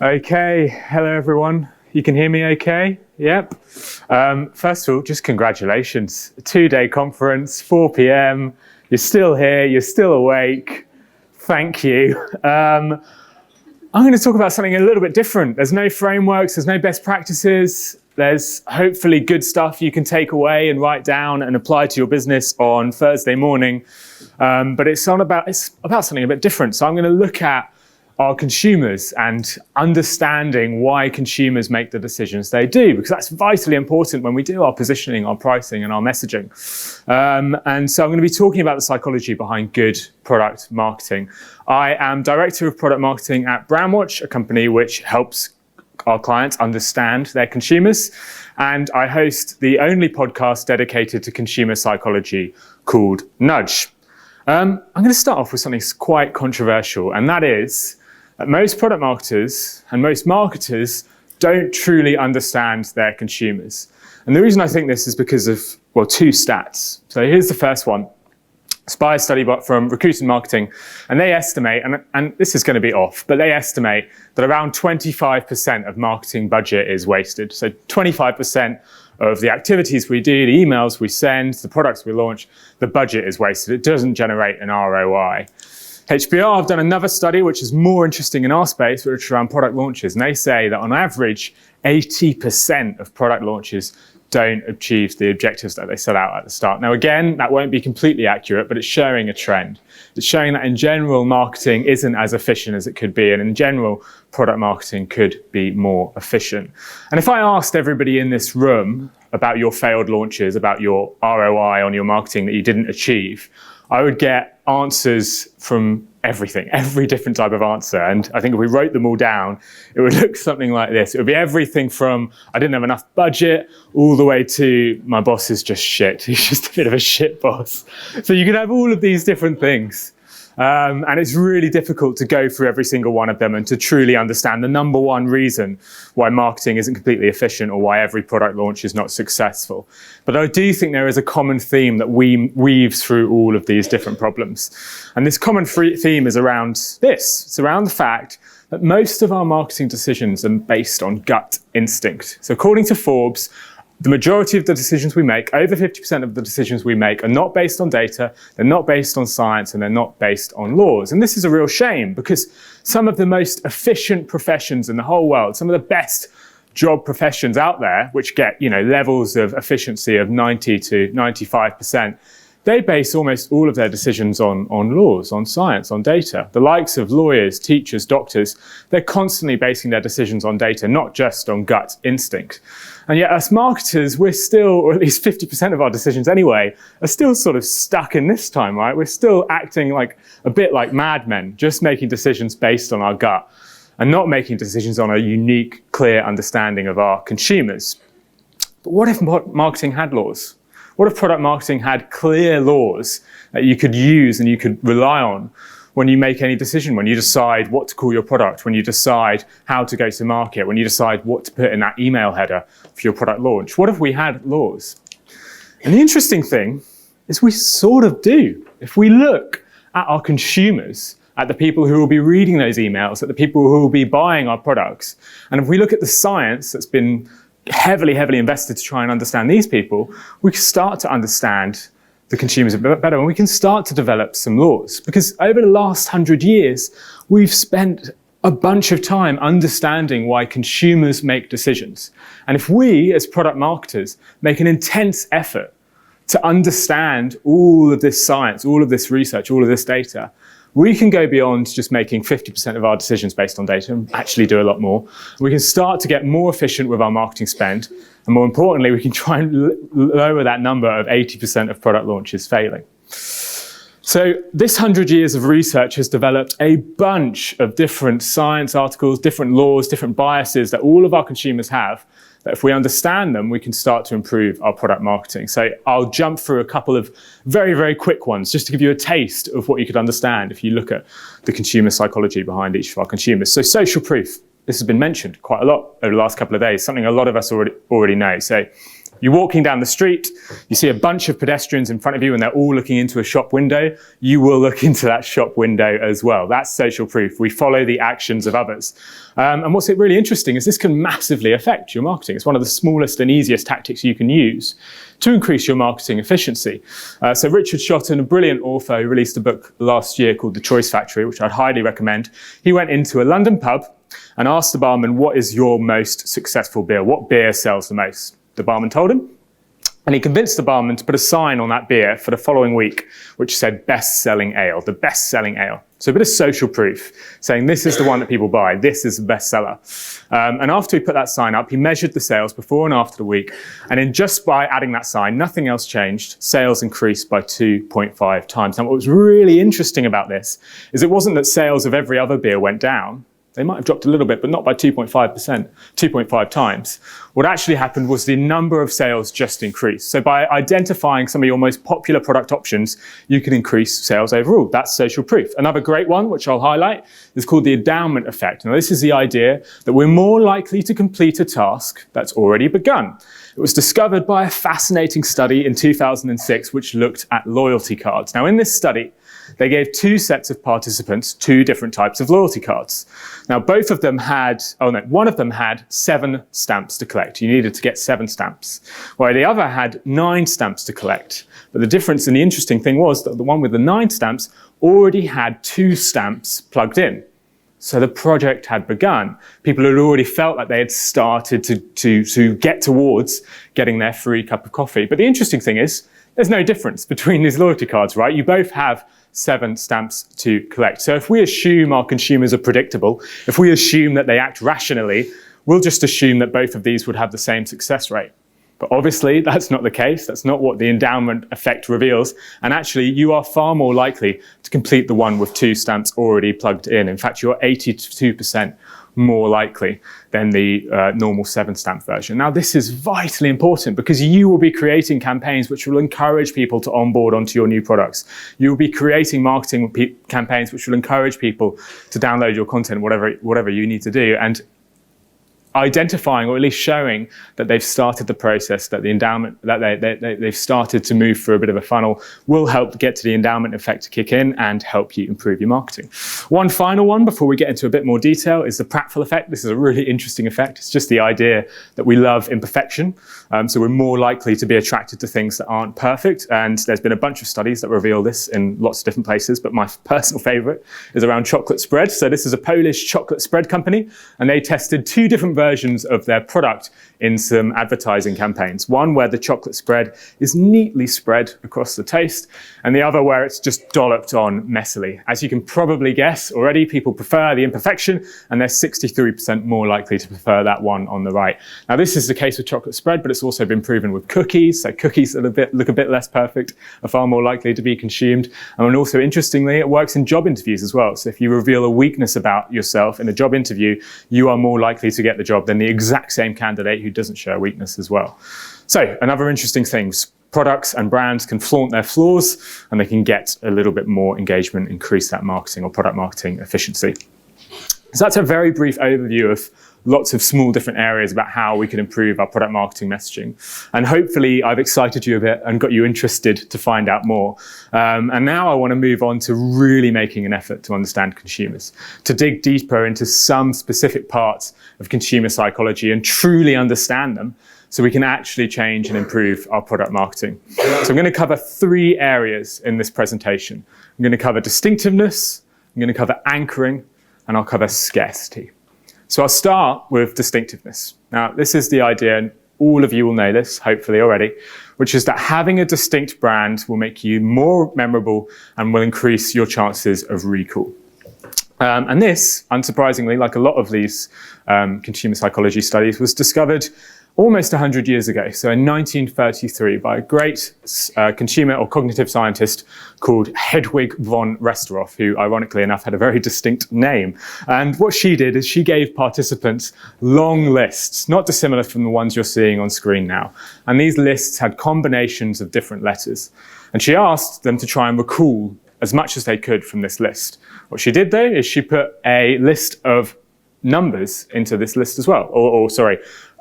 Okay, hello everyone. You can hear me okay? Yep. First of all, just congratulations. A 2-day conference, 4 p.m. You're still here, you're still awake. Thank you. I'm going to talk about something a little bit different. There's no frameworks, there's no best practices. There's hopefully good stuff you can take away and write down and apply to your business on Thursday morning. But it's about something a bit different. So I'm going to look at our consumers and understanding why consumers make the decisions they do, because that's vitally important when we do our positioning, our pricing, and our messaging. And so I'm going to be talking about the psychology behind good product marketing. I am Director of Product Marketing at Brandwatch, a company which helps our clients understand their consumers. And I host the only podcast dedicated to consumer psychology called Nudge. I'm going to start off with something quite controversial, and that is that most product marketers and most marketers don't truly understand their consumers. And the reason I think this is because of, well, 2 stats. So here's the first one. Spire study from Recruiting Marketing, and they estimate, and this is going to be off, but they estimate that around 25% of marketing budget is wasted. So 25% of the activities we do, the emails we send, the products we launch, the budget is wasted. It doesn't generate an ROI. HBR have done another study which is more interesting in our space, which is around product launches, and they say that on average 80% of product launches don't achieve the objectives that they set out at the start. Now again, that won't be completely accurate, but it's showing a trend. It's showing that in general marketing isn't as efficient as it could be, and in general product marketing could be more efficient. And if I asked everybody in this room about your failed launches, about your ROI on your marketing that you didn't achieve, I would get answers from everything, every different type of answer. And I think if we wrote them all down, it would look something like this. It would be everything from I didn't have enough budget all the way to my boss is just shit. He's just a bit of a shit boss. So you could have all of these different things. And it's really difficult to go through every single one of them and to truly understand the number one reason why marketing isn't completely efficient or why every product launch is not successful. But I do think there is a common theme that weaves through all of these different problems. And this common theme is around this. It's around the fact that most of our marketing decisions are based on gut instinct. So according to Forbes, the majority of the decisions we make, over 50% of the decisions we make, are not based on data, they're not based on science, and they're not based on laws. And this is a real shame because some of the most efficient professions in the whole world, some of the best job professions out there, which get, levels of efficiency of 90 to 95%, they base almost all of their decisions on laws, on science, on data. The likes of lawyers, teachers, doctors, they're constantly basing their decisions on data, not just on gut instinct. And yet us marketers, we're still, or at least 50% of our decisions anyway, are still sort of stuck in this time, right? We're still acting like a bit like madmen, just making decisions based on our gut and not making decisions on a unique, clear understanding of our consumers. But what if marketing had laws? What if product marketing had clear laws that you could use and you could rely on when you make any decision, when you decide what to call your product, when you decide how to go to market, when you decide what to put in that email header for your product launch? What if we had laws? And the interesting thing is we sort of do. If we look at our consumers, at the people who will be reading those emails, at the people who will be buying our products, and if we look at the science that's been heavily invested to try and understand these people, we can start to understand the consumers a bit better, and we can start to develop some laws. Because over the last 100 years, we've spent a bunch of time understanding why consumers make decisions. And if we, as product marketers, make an intense effort to understand all of this science, all of this research, all of this data, we can go beyond just making 50% of our decisions based on data and actually do a lot more. We can start to get more efficient with our marketing spend. And more importantly, we can try and lower that number of 80% of product launches failing. So this 100 years of research has developed a bunch of different science articles, different laws, different biases that all of our consumers have, that if we understand them, we can start to improve our product marketing. So I'll jump through a couple of very quick ones just to give you a taste of what you could understand if you look at the consumer psychology behind each of our consumers. So social proof. This has been mentioned quite a lot over the last couple of days, something a lot of us already know. So You're walking down the street, you see a bunch of pedestrians in front of you and they're all looking into a shop window. You will look into that shop window as well. That's social proof. We follow the actions of others. And what's really interesting is this can massively affect your marketing. It's one of the smallest and easiest tactics you can use to increase your marketing efficiency. So Richard Shotton, a brilliant author who released a book last year called The Choice Factory, which I'd highly recommend. He went into a London pub and asked the barman, what is your most successful beer? What beer sells the most? The barman told him. And he convinced the barman to put a sign on that beer for the following week, which said best-selling ale, the best-selling ale. So a bit of social proof, saying this is the one that people buy, this is the bestseller. And after he put that sign up, he measured the sales before and after the week. And in just by adding that sign, nothing else changed. Sales increased by 2.5 times. Now, what was really interesting about this is it wasn't that sales of every other beer went down. They might have dropped a little bit, but not by 2.5 times. What actually happened was the number of sales just increased. So by identifying some of your most popular product options, you can increase sales overall. That's social proof. Another great one, which I'll highlight, is called the endowment effect. Now, this is the idea that we're more likely to complete a task that's already begun. It was discovered by a fascinating study in 2006, which looked at loyalty cards. Now, in this study, they gave two sets of participants two different types of loyalty cards. Now, one of them had 7 stamps to collect. You needed to get 7 stamps, while the other had 9 stamps to collect. But the difference and the interesting thing was that the one with the 9 stamps already had 2 stamps plugged in. So the project had begun. People had already felt like they had started to get towards getting their free cup of coffee. But the interesting thing is, there's no difference between these loyalty cards, right? You both have 7 stamps to collect. So if we assume our consumers are predictable, if we assume that they act rationally, we'll just assume that both of these would have the same success rate. But obviously, that's not the case. That's not what the endowment effect reveals. And actually, you are far more likely to complete the one with 2 stamps already plugged in. In fact, you're 82% more likely than the normal 7-stamp version. Now, this is vitally important because you will be creating campaigns which will encourage people to onboard onto your new products. You will be creating marketing campaigns which will encourage people to download your content, whatever you need to do. And identifying, or at least showing that they've started the process, that the endowment, that they've started to move through a bit of a funnel, will help get to the endowment effect to kick in and help you improve your marketing. One final one before we get into a bit more detail is the pratfall effect. This is a really interesting effect. It's just the idea that we love imperfection. So we're more likely to be attracted to things that aren't perfect. And there's been a bunch of studies that reveal this in lots of different places, but my personal favorite is around chocolate spread. So this is a Polish chocolate spread company, and they tested 2 different versions of their product in some advertising campaigns. One where the chocolate spread is neatly spread across the toast, and the other where it's just dolloped on messily. As you can probably guess already, people prefer the imperfection, and they're 63% more likely to prefer that one on the right. Now, this is the case with chocolate spread, but it's also been proven with cookies. So cookies that look a bit less perfect are far more likely to be consumed. And also, interestingly, it works in job interviews as well. So if you reveal a weakness about yourself in a job interview, you are more likely to get the job than the exact same candidate who doesn't show a weakness as well. So another interesting thing, products and brands can flaunt their flaws and they can get a little bit more engagement, increase that marketing or product marketing efficiency. So that's a very brief overview of lots of small different areas about how we can improve our product marketing messaging. And hopefully I've excited you a bit and got you interested to find out more. And now I want to move on to really making an effort to understand consumers, to dig deeper into some specific parts of consumer psychology and truly understand them so we can actually change and improve our product marketing. So I'm going to cover 3 areas in this presentation. I'm going to cover distinctiveness, I'm going to cover anchoring, and I'll cover scarcity. So I'll start with distinctiveness. Now, this is the idea, and all of you will know this, hopefully already, which is that having a distinct brand will make you more memorable and will increase your chances of recall. And this, unsurprisingly, like a lot of these consumer psychology studies, was discovered almost 100 years ago, so in 1933, by a great consumer or cognitive scientist called Hedwig von Restorff, who ironically enough had a very distinct name. And what she did is she gave participants long lists, not dissimilar from the ones you're seeing on screen now. And these lists had combinations of different letters. And she asked them to try and recall as much as they could from this list. What she did though is she put a list of numbers into this list as well, or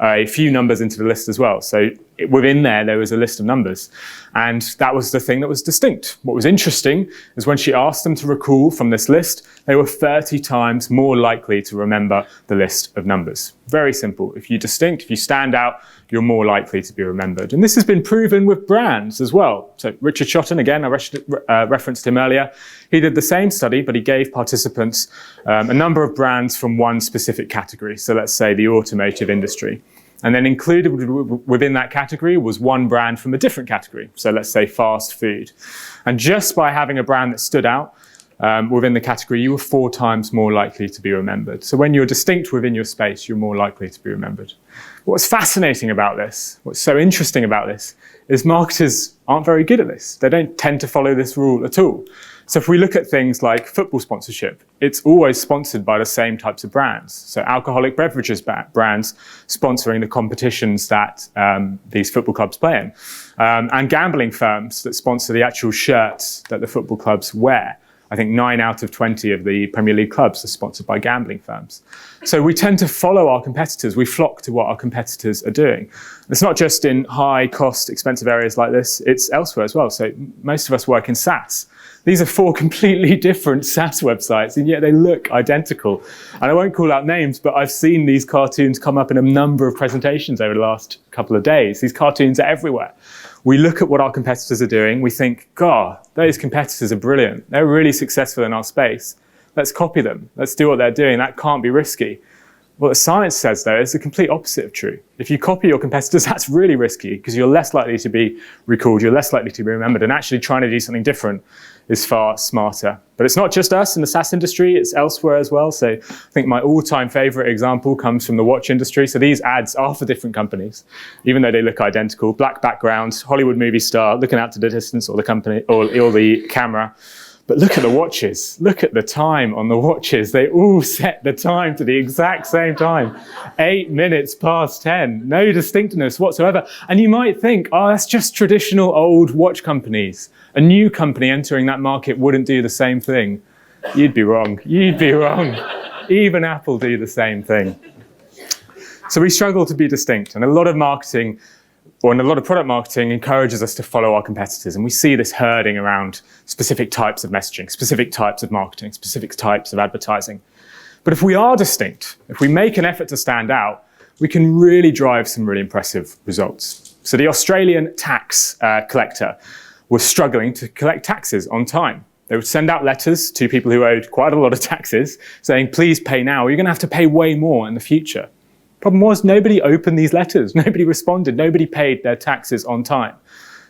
a few numbers into the list as well. So within there was a list of numbers. And that was the thing that was distinct. What was interesting is when she asked them to recall from this list, they were 30 times more likely to remember the list of numbers. Very simple. If you're distinct, if you stand out, you're more likely to be remembered. And this has been proven with brands as well. So Richard Shotton, again, I referenced him earlier. He did the same study, but he gave participants a number of brands from one specific category. So let's say the automotive industry. And then included within that category was one brand from a different category. So let's say fast food. And just by having a brand that stood out within the category, you were 4 times more likely to be remembered. So when you're distinct within your space, you're more likely to be remembered. What's fascinating about this, what's so interesting about this, is marketers aren't very good at this. They don't tend to follow this rule at all. So if we look at things like football sponsorship, it's always sponsored by the same types of brands. So alcoholic beverages brands sponsoring the competitions that these football clubs play in. And gambling firms that sponsor the actual shirts that the football clubs wear. I think 9 out of 20 of the Premier League clubs are sponsored by gambling firms. So we tend to follow our competitors. We flock to what our competitors are doing. It's not just in high cost, expensive areas like this, it's elsewhere as well. So most of us work in SaaS. These are 4 completely different SaaS websites, and yet they look identical. And I won't call out names, but I've seen these cartoons come up in a number of presentations over the last couple of days. These cartoons are everywhere. We look at what our competitors are doing. We think, God, those competitors are brilliant. They're really successful in our space. Let's copy them. Let's do what they're doing. That can't be risky. What the science says, though, is the complete opposite of true. If you copy your competitors, that's really risky because you're less likely to be recalled, you're less likely to be remembered, and actually trying to do something different is far smarter. But it's not just us in the SaaS industry, it's elsewhere as well. So I think my all-time favorite example comes from the watch industry. So these ads are for different companies, even though they look identical. Black background, Hollywood movie star, looking out to the distance, or the company, or the camera. But look at the watches. Look at the time on the watches. They all set the time to the exact same time. 8 minutes past 10. No distinctness whatsoever. And you might think, oh, that's just traditional old watch companies. A new company entering that market wouldn't do the same thing. You'd be wrong. You'd be wrong. Even Apple do the same thing. So we struggle to be distinct. And a lot of marketing, or in a lot of product marketing, encourages us to follow our competitors. And we see this herding around specific types of messaging, specific types of marketing, specific types of advertising. But if we are distinct, if we make an effort to stand out, we can really drive some really impressive results. So the Australian tax collector was struggling to collect taxes on time. They would send out letters to people who owed quite a lot of taxes saying, please pay now, or you're going to have to pay way more in the future. Problem was, nobody opened these letters, nobody responded, nobody paid their taxes on time.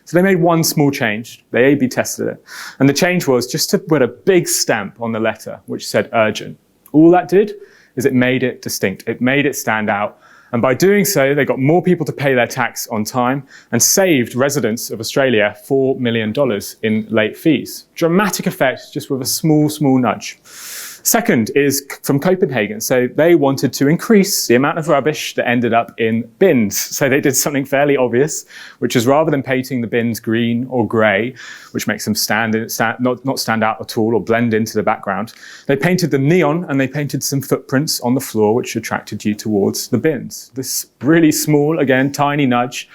So they made one small change, they A/B tested it, and the change was just to put a big stamp on the letter which said urgent. All that did is it made it distinct, it made it stand out, and by doing so they got more people to pay their tax on time and saved residents of Australia $4 million in late fees. Dramatic effect just with a small nudge. Second is from Copenhagen. So they wanted to increase the amount of rubbish that ended up in bins. So they did something fairly obvious, which is rather than painting the bins green or grey, which makes them not stand out at all or blend into the background, they painted them neon and they painted some footprints on the floor which attracted you towards the bins. This really small, again, tiny nudge,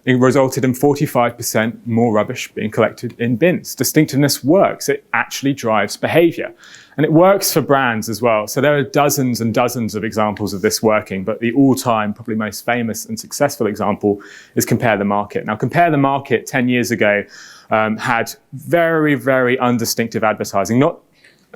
it resulted in 45% more rubbish being collected in bins. Distinctiveness works. It actually drives behavior. And it works for brands as well. So there are dozens and dozens of examples of this working, but the all-time, probably most famous and successful example is Compare the Market. Now, Compare the Market 10 years ago had very, very undistinctive advertising, not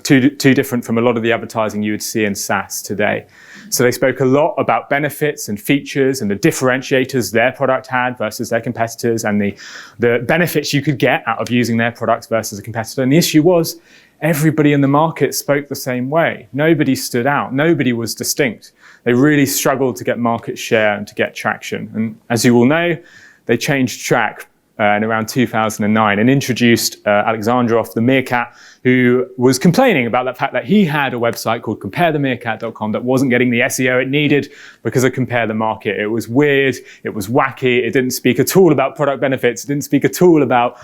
too different from a lot of the advertising you would see in SaaS today. So they spoke a lot about benefits and features and the differentiators their product had versus their competitors and the benefits you could get out of using their products versus a competitor. And the issue was everybody in the market spoke the same way. Nobody stood out. Nobody was distinct. They really struggled to get market share and to get traction. And as you all know, they changed track in around 2009 and introduced Alexandrov, the meerkat, who was complaining about the fact that he had a website called comparethemeerkat.com that wasn't getting the SEO it needed because of Compare the Market. It was weird, it was wacky, it didn't speak at all about product benefits, it didn't speak at all about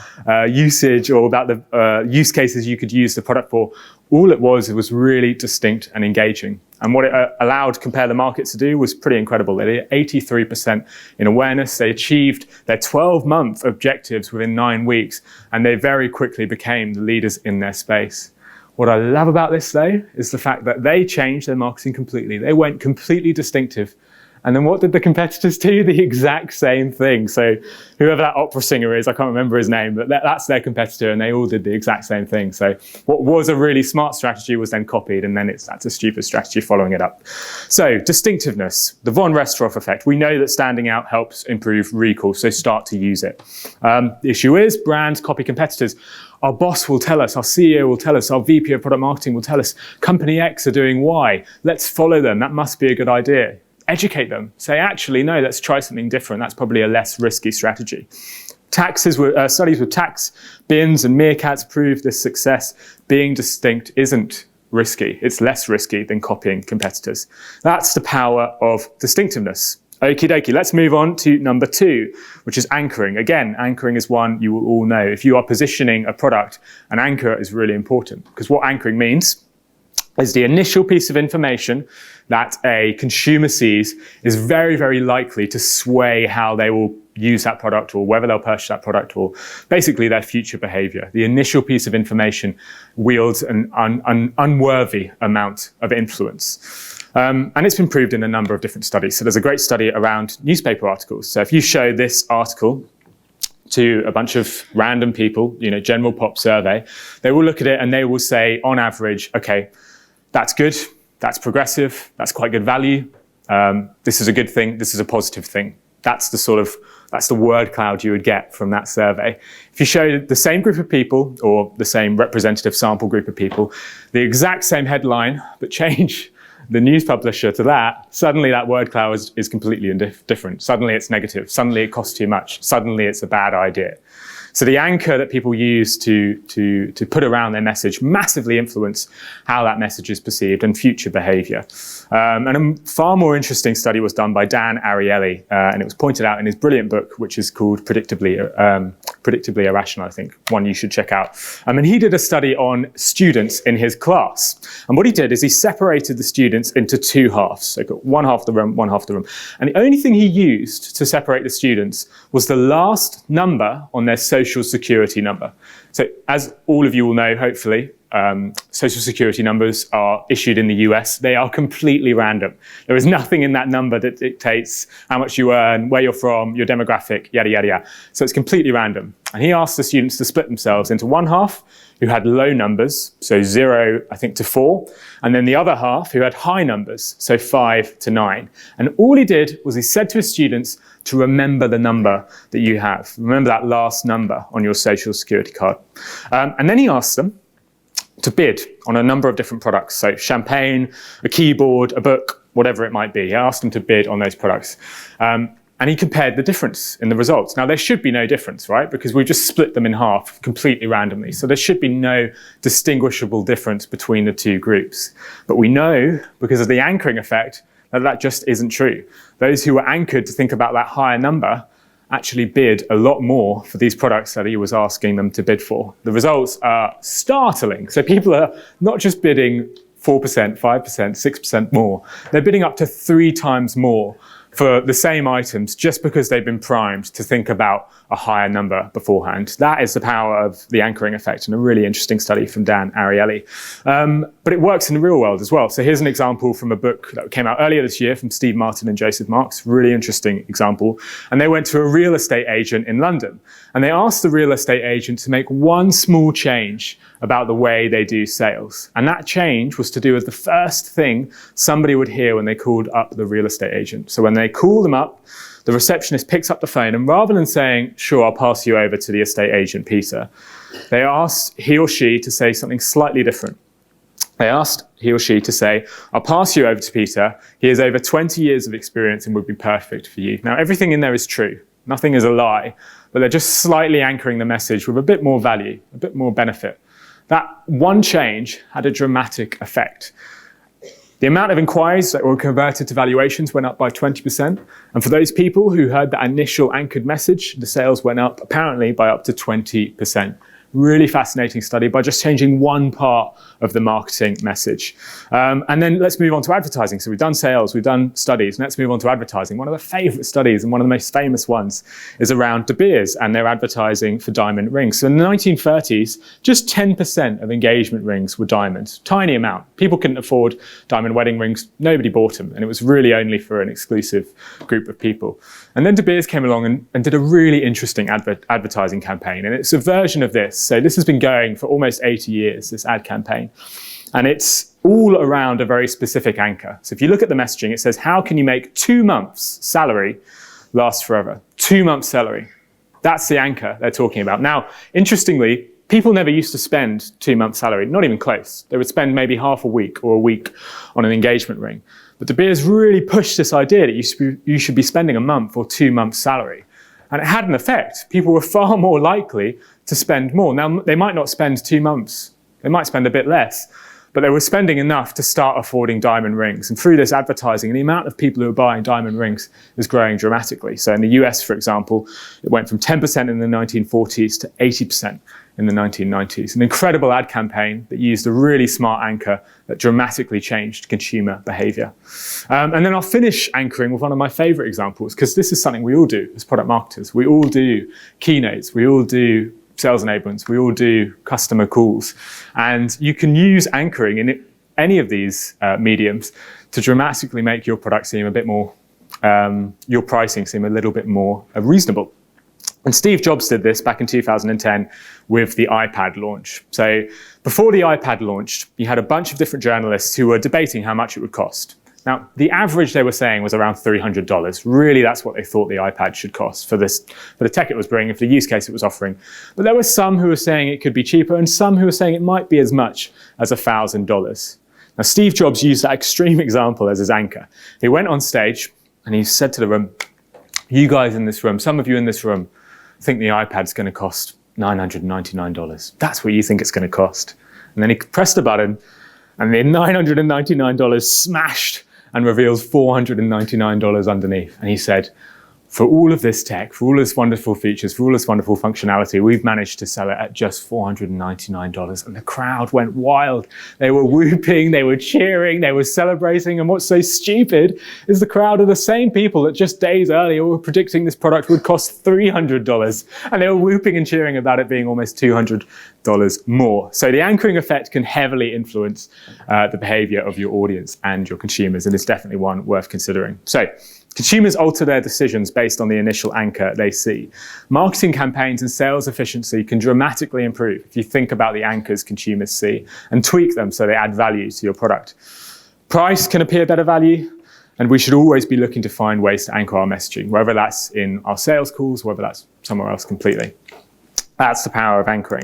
usage or about the use cases you could use the product for. All it was really distinct and engaging. And what it allowed Compare the Market to do was pretty incredible. They did 83% in awareness. They achieved their 12-month objectives within 9 weeks, and they very quickly became the leaders in their space. What I love about this, though, is the fact that they changed their marketing completely. They went completely distinctive. And then what did the competitors do? The exact same thing. So whoever that opera singer is, I can't remember his name, but that's their competitor, and they all did the exact same thing. So what was a really smart strategy was then copied, and then that's a stupid strategy following it up. So distinctiveness, the von Restorff effect. We know that standing out helps improve recall, so start to use it. The issue is brands copy competitors. Our boss will tell us, our CEO will tell us, our VP of product marketing will tell us, company X are doing Y. Let's follow them. That must be a good idea. Educate them. Say, actually, no, let's try something different. That's probably a less risky strategy. Studies with tax bins and meerkats prove this success. Being distinct isn't risky. It's less risky than copying competitors. That's the power of distinctiveness. Okie dokie, let's move on to number 2, which is anchoring. Again, anchoring is one you will all know. If you are positioning a product, an anchor is really important, because what anchoring means is the initial piece of information that a consumer sees is very, very likely to sway how they will use that product, or whether they'll purchase that product, or basically their future behavior. The initial piece of information wields an unworthy amount of influence. And it's been proved in a number of different studies. So there's a great study around newspaper articles. So if you show this article to a bunch of random people, general pop survey, they will look at it and they will say, on average, okay, that's good, that's progressive, that's quite good value, this is a good thing, this is a positive thing. That's the word cloud you would get from that survey. If you show the same group of people, or the same representative sample group of people, the exact same headline, but change the news publisher to that, suddenly that word cloud is completely different. Suddenly it's negative, suddenly it costs too much, suddenly it's a bad idea. So the anchor that people use to put around their message massively influence how that message is perceived and future behavior. And a far more interesting study was done by Dan Ariely, and it was pointed out in his brilliant book, which is called Predictably Irrational, I think, one you should check out. And he did a study on students in his class. And what he did is he separated the students into 2 halves. So got one half of the room, one half of the room. And the only thing he used to separate the students was the last number on their social security number. So as all of you will know, hopefully, social security numbers are issued in the US. They are completely random. There is nothing in that number that dictates how much you earn, where you're from, your demographic, yada, yada, yada. So it's completely random. And he asked the students to split themselves into one half who had low numbers, so 0, I think, to 4, and then the other half who had high numbers, so 5 to 9. And all he did was he said to his students to remember the number that you have. Remember that last number on your social security card. And then he asked them to bid on a number of different products. So champagne, a keyboard, a book, whatever it might be. He asked them to bid on those products. And he compared the difference in the results. Now, there should be no difference, right? Because we just split them in half completely randomly. So there should be no distinguishable difference between the 2 groups. But we know, because of the anchoring effect, that just isn't true. Those who were anchored to think about that higher number actually bid a lot more for these products that he was asking them to bid for. The results are startling. So people are not just bidding 4%, 5%, 6% more. They're bidding up to 3 times more for the same items just because they've been primed to think about a higher number beforehand. That is the power of the anchoring effect, and a really interesting study from Dan Ariely. But it works in the real world as well. So here's an example from a book that came out earlier this year from Steve Martin and Joseph Marks, really interesting example. And they went to a real estate agent in London, and they asked the real estate agent to make one small change about the way they do sales. And that change was to do with the first thing somebody would hear when they called up the real estate agent. So when they call them up, the receptionist picks up the phone, and rather than saying, sure, I'll pass you over to the estate agent, Peter, they asked he or she to say something slightly different. They asked he or she to say, I'll pass you over to Peter. He has over 20 years of experience and would be perfect for you. Now, everything in there is true. Nothing is a lie, but they're just slightly anchoring the message with a bit more value, a bit more benefit. That one change had a dramatic effect. The amount of inquiries that were converted to valuations went up by 20%. And for those people who heard that initial anchored message, the sales went up apparently by up to 20%. Really fascinating study by just changing one part of the marketing message. And then let's move on to advertising. So we've done sales, we've done studies, and let's move on to advertising. One of the favorite studies and one of the most famous ones is around De Beers and their advertising for diamond rings. So in the 1930s, just 10% of engagement rings were diamonds, tiny amount. People couldn't afford diamond wedding rings, nobody bought them, and it was really only for an exclusive group of people. And then De Beers came along and did a really interesting advertising campaign, and it's a version of this. So this has been going for almost 80 years, this ad campaign. And it's all around a very specific anchor. So if you look at the messaging, it says, how can you make 2 months' salary last forever? 2 months' salary. That's the anchor they're talking about. Now, interestingly, people never used to spend 2 months' salary, not even close. They would spend maybe half a week or a week on an engagement ring. But De Beers really pushed this idea that you should be spending a month or 2 months' salary. And it had an effect. People were far more likely to spend more. Now, they might not spend 2 months. They might spend a bit less, but they were spending enough to start affording diamond rings. And through this advertising, the amount of people who are buying diamond rings is growing dramatically. So in the US, for example, it went from 10% in the 1940s to 80% in the 1990s. An incredible ad campaign that used a really smart anchor that dramatically changed consumer behavior. And then I'll finish anchoring with one of my favorite examples, because this is something we all do as product marketers. We all do keynotes, we all do sales enablements, we all do customer calls. And you can use anchoring in any of these mediums to dramatically make your product seem a bit more, your pricing seem a little bit more reasonable. And Steve Jobs did this back in 2010 with the iPad launch. So before the iPad launched, you had a bunch of different journalists who were debating how much it would cost. Now, the average they were saying was around $300. Really, that's what they thought the iPad should cost for the tech it was bringing, for the use case it was offering. But there were some who were saying it could be cheaper and some who were saying it might be as much as $1,000. Now, Steve Jobs used that extreme example as his anchor. He went on stage and he said to the room, you guys in this room, some of you in this room, think the iPad's going to cost $999. That's what you think it's going to cost. And then he pressed the button and the $999 smashed and reveals $499 underneath. And he said, for all of this tech, for all this wonderful features, for all this wonderful functionality, we've managed to sell it at just $499. And the crowd went wild. They were whooping, they were cheering, they were celebrating. And what's so stupid is the crowd are the same people that just days earlier were predicting this product would cost $300. And they were whooping and cheering about it being almost $200 more. So the anchoring effect can heavily influence the behavior of your audience and your consumers. And it's definitely one worth considering. So consumers alter their decisions based on the initial anchor they see. Marketing campaigns and sales efficiency can dramatically improve if you think about the anchors consumers see and tweak them so they add value to your product. Price can appear better value, and we should always be looking to find ways to anchor our messaging, whether that's in our sales calls, whether that's somewhere else completely. That's the power of anchoring.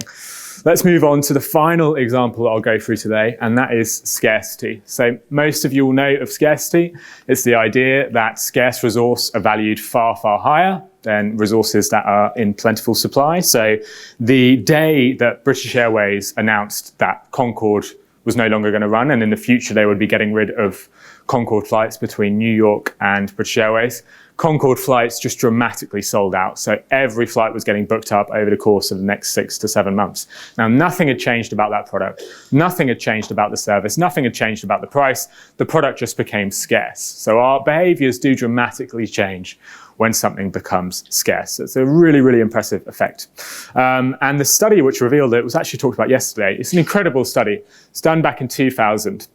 Let's move on to the final example I'll go through today, and that is scarcity. So most of you will know of scarcity. It's the idea that scarce resources are valued far, far higher than resources that are in plentiful supply. So the day that British Airways announced that Concorde was no longer going to run, and in the future they would be getting rid of Concorde flights between New York and British Airways, Concorde flights just dramatically sold out. So every flight was getting booked up over the course of the next 6 to 7 months. Now, nothing had changed about that product. Nothing had changed about the service. Nothing had changed about the price. The product just became scarce. So our behaviors do dramatically change when something becomes scarce. It's a really, really impressive effect. And the study which revealed it was actually talked about yesterday. It's an incredible study. It's done back in 2000.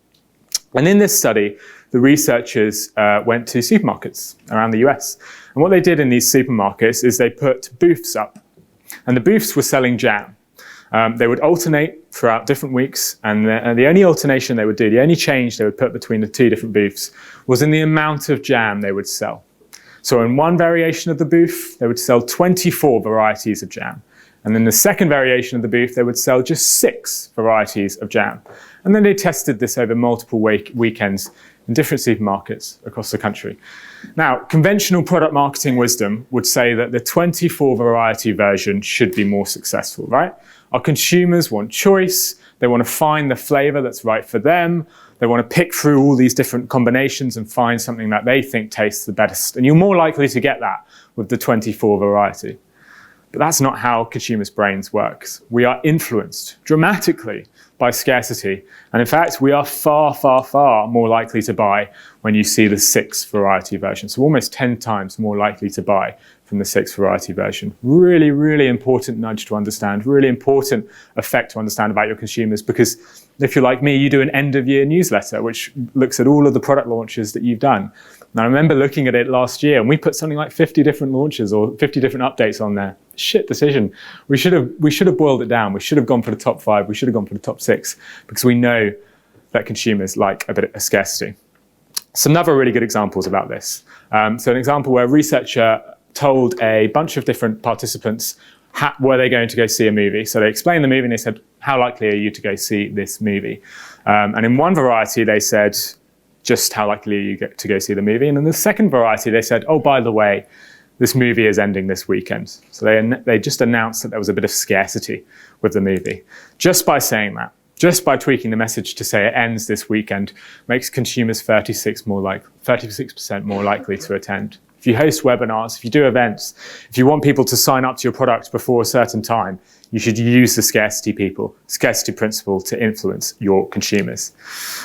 And in this study, the researchers went to supermarkets around the US. And what they did in these supermarkets is they put booths up. And the booths were selling jam. They would alternate throughout different weeks. And the only alternation they would do, the only change they would put between the two different booths was in the amount of jam they would sell. So in one variation of the booth, they would sell 24 varieties of jam. And in the second variation of the booth, they would sell just 6 varieties of jam. And then they tested this over multiple weekends in different supermarkets across the country. Now, conventional product marketing wisdom would say that the 24 variety version should be more successful, right? Our consumers want choice. They want to find the flavor that's right for them. They want to pick through all these different combinations and find something that they think tastes the best. And you're more likely to get that with the 24 variety. But that's not how consumers' brains works. We are influenced dramatically by scarcity. And in fact, we are far, far, far more likely to buy when you see the 6 variety version. So almost 10 times more likely to buy from the 6 variety version. Really, really important nudge to understand, really important effect to understand about your consumers, because if you're like me, you do an end of year newsletter, which looks at all of the product launches that you've done. And I remember looking at it last year and we put something like 50 different launches or 50 different updates on there. Shit decision. We should have boiled it down. We should have gone for the top 5. We should have gone for the top 6, because we know that consumers like a bit of scarcity. Some other really good examples about this. So an example where a researcher told a bunch of different participants were they going to go see a movie. So they explained the movie and they said, how likely are you to go see this movie? And in one variety, they said, just how likely are you to go see the movie? And in the second variety, they said, oh, by the way, this movie is ending this weekend. So they just announced that there was a bit of scarcity with the movie. Just by saying that, just by tweaking the message to say it ends this weekend, makes consumers 36% more likely to attend. If you host webinars, if you do events, if you want people to sign up to your product before a certain time, you should use the scarcity principle to influence your consumers.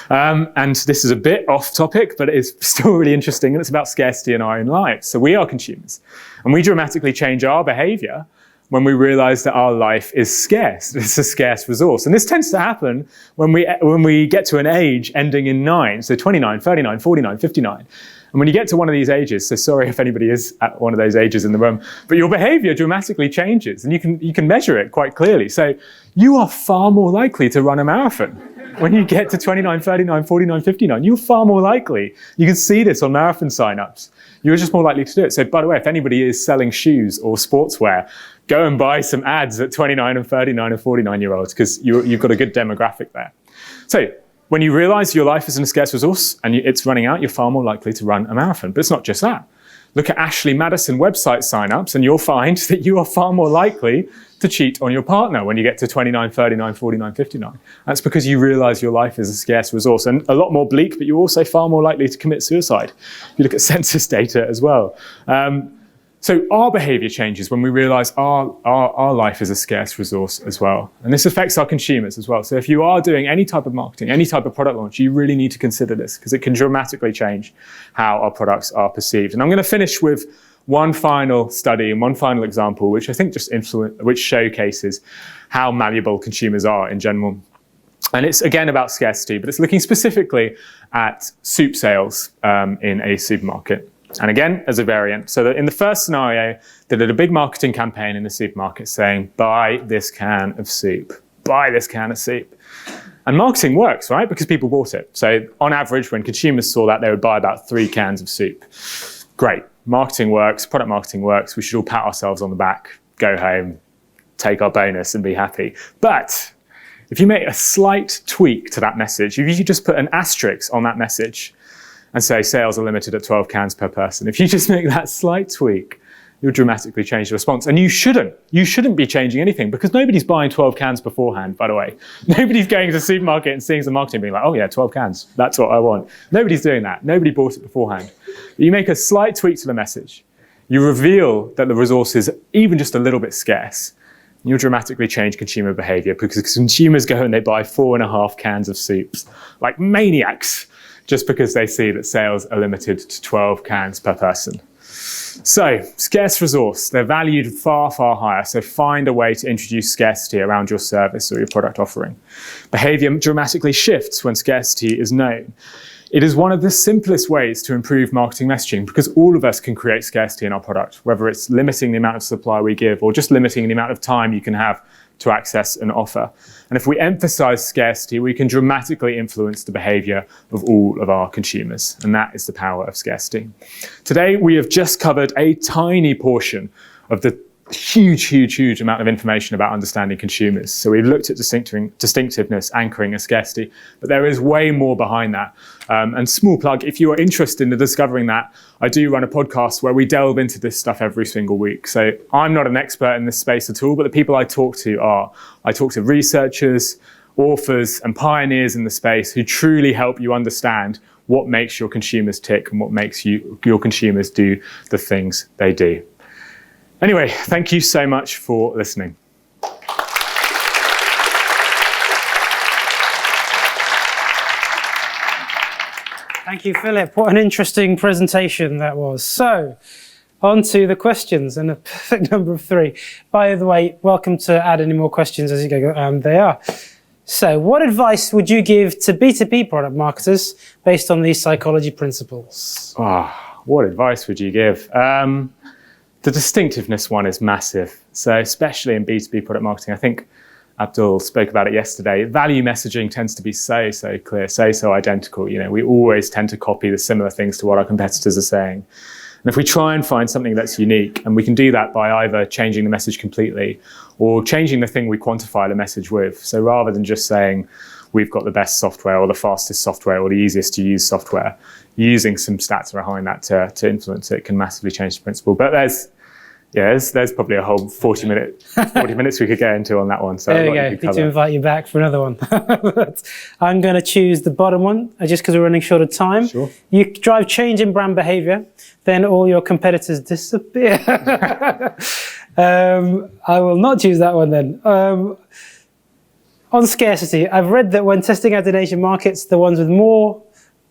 And this is a bit off topic, but it's still really interesting, and it's about scarcity in our own lives. So we are consumers, and we dramatically change our behavior when we realize that our life is scarce. It's a scarce resource. And this tends to happen when we get to an age ending in 9, so 29, 39, 49, 59. And when you get to one of these ages, so sorry if anybody is at one of those ages in the room, but your behavior dramatically changes, and you can measure it quite clearly. So you are far more likely to run a marathon. When you get to 29, 39, 49, 59, you're far more likely. You can see this on marathon signups. You're just more likely to do it. So by the way, if anybody is selling shoes or sportswear, go and buy some ads at 29 and 39 and 49-year-olds, because you've got a good demographic there. So when you realize your life is a scarce resource and it's running out, you're far more likely to run a marathon. But it's not just that. Look at Ashley Madison website signups and you'll find that you are far more likely to cheat on your partner when you get to 29, 39, 49, 59. That's because you realize your life is a scarce resource, and a lot more bleak, but you're also far more likely to commit suicide. If you look at census data as well. So our behavior changes when we realize our life is a scarce resource as well. And this affects our consumers as well. So if you are doing any type of marketing, any type of product launch, you really need to consider this, because it can dramatically change how our products are perceived. And I'm going to finish with one final study and one final example, which I think which showcases how malleable consumers are in general. And it's again about scarcity, but it's looking specifically at soup sales in a supermarket. And again, as a variant. So that in the first scenario, they did a big marketing campaign in the supermarket saying, buy this can of soup, buy this can of soup. And marketing works, right? Because people bought it. So on average, when consumers saw that, they would buy about 3 cans of soup. Great. Marketing works, product marketing works. We should all pat ourselves on the back, go home, take our bonus and be happy. But if you make a slight tweak to that message, if you just put an asterisk on that message, and say sales are limited at 12 cans per person. If you just make that slight tweak, you'll dramatically change the response. And you shouldn't be changing anything, because nobody's buying 12 cans beforehand, by the way. Nobody's going to the supermarket and seeing some marketing being like, oh yeah, 12 cans, that's what I want. Nobody's doing that. Nobody bought it beforehand. But you make a slight tweak to the message. You reveal that the resource is even just a little bit scarce. You'll dramatically change consumer behavior, because consumers go and they buy 4.5 cans of soups like maniacs, just because they see that sales are limited to 12 cans per person. So, scarce resource, they're valued far, far higher. So find a way to introduce scarcity around your service or your product offering. Behavior dramatically shifts when scarcity is known. It is one of the simplest ways to improve marketing messaging, because all of us can create scarcity in our product, whether it's limiting the amount of supply we give or just limiting the amount of time you can have to access an offer. And if we emphasize scarcity, we can dramatically influence the behavior of all of our consumers. And that is the power of scarcity. Today, we have just covered a tiny portion of the huge amount of information about understanding consumers. So we've looked at distinctiveness, anchoring, and scarcity, but there is way more behind that. And small plug, if you are interested in discovering that, I do run a podcast where we delve into this stuff every single week. So I'm not an expert in this space at all, but the people I talk to are. I talk to researchers, authors, and pioneers in the space who truly help you understand what makes your consumers tick and what makes your consumers do the things they do. Anyway, thank you so much for listening. Thank you, Philip. What an interesting presentation that was. So, on to the questions, and a perfect number of 3. By the way, welcome to add any more questions as you go. They are. So, what advice would you give to B2B product marketers based on these psychology principles? What advice would you give? The distinctiveness one is massive. So especially in B2B product marketing, I think Abdul spoke about it yesterday. Value messaging tends to be so clear, so identical. You know, we always tend to copy the similar things to what our competitors are saying. And if we try and find something that's unique, and we can do that by either changing the message completely or changing the thing we quantify the message with. So rather than just saying, we've got the best software or the fastest software or the easiest to use software, using some stats behind that to influence it can massively change the principle. But there's probably a whole 40 minutes we could get into on that one. So there we go. Need to invite you back for another one. I'm going to choose the bottom one just because we're running short of time. Sure. You drive change in brand behavior, then all your competitors disappear. I will not choose that one then. On scarcity, I've read that when testing ads in Asian markets, the ones with more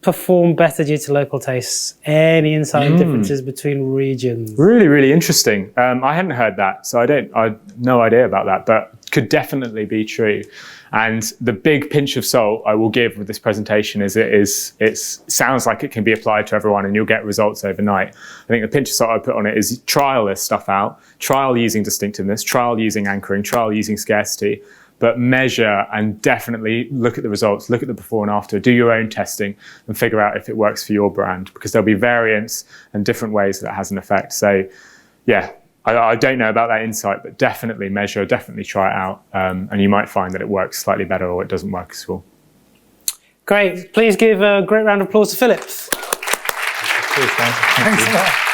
perform better due to local tastes. Any insight differences between regions? Really interesting. I hadn't heard that, so I had no idea about that, but could definitely be true. And the big pinch of salt I will give with this presentation is it sounds like it can be applied to everyone and you'll get results overnight. I think the pinch of salt I put on it is trial this stuff out, trial using distinctiveness, trial using anchoring, trial using scarcity, but measure and definitely look at the results, look at the before and after, do your own testing and figure out if it works for your brand, because there'll be variants and different ways that has an effect. So yeah, I don't know about that insight, but definitely measure, definitely try it out. And you might find that it works slightly better or it doesn't work at all. Great. Please give a great round of applause to Philip. Cheers, man. Thank you. Thanks a lot.